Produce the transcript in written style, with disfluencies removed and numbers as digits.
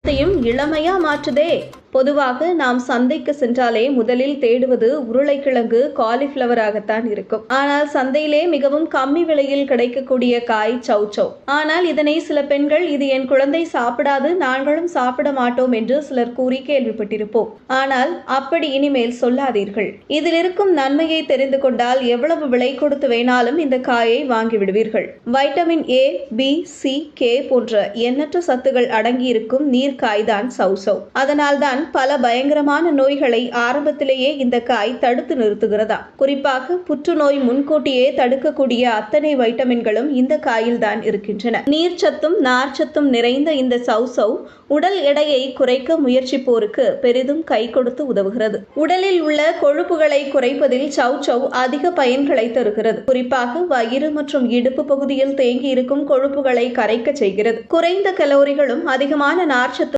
இளமையா மாற்றுதே. பொதுவாக நாம் சந்தைக்கு சென்றாலே முதலில் தேடுவது உருளைக்கிழங்கு, காலிஃபிளவராகத்தான் இருக்கும். ஆனால் சந்தையிலே மிகவும் கம்மி விலையில் கிடைக்கக்கூடிய காய் சௌசௌ. ஆனால் இதனை சில பெண்கள் இது என் குழந்தை சாப்பிடாது, நாங்களும் சாப்பிட மாட்டோம் என்று சிலர் கூறி கேள்விப்பட்டிருப்போம். ஆனால் அப்படி இனிமேல் சொல்லாதீர்கள். இதில் இருக்கும் நன்மையை தெரிந்து கொண்டால் எவ்வளவு விலை கொடுத்து வேணாலும் இந்த காயை வாங்கிவிடுவீர்கள். Vitamin A, B, C, K போன்ற எண்ணற்ற சத்துகள் அடங்கியிருக்கும் நீர்க்காய்தான் சௌசௌ. அதனால்தான் பல பயங்கரமான நோய்களை ஆரம்பத்திலேயே இந்த காய் தடுத்து நிறுத்துகிறதா. குறிப்பாக புற்றுநோய் முன்கூட்டியே தடுக்கக்கூடிய அத்தனை வைட்டமின்களும் இந்த காயில் தான் இருக்கின்றன. நீர்ச்சத்தும் நார்ச்சத்தும் நிறைந்த இந்த சௌசௌ உடல் எடையை குறைக்க முயற்சிப்போருக்கு பெரிதும் கை கொடுத்து உதவுகிறது. உடலில் உள்ள கொழுப்புகளை குறைப்பதில் சௌசௌ அதிக பயன்களை தருகிறது. குறிப்பாக வயிறு மற்றும் இடுப்பு பகுதியில் தேங்கி இருக்கும் கொழுப்புகளை கரைக்க செய்கிறது. குறைந்த கலோரிகளும் அதிகமான நார்ச்சத்து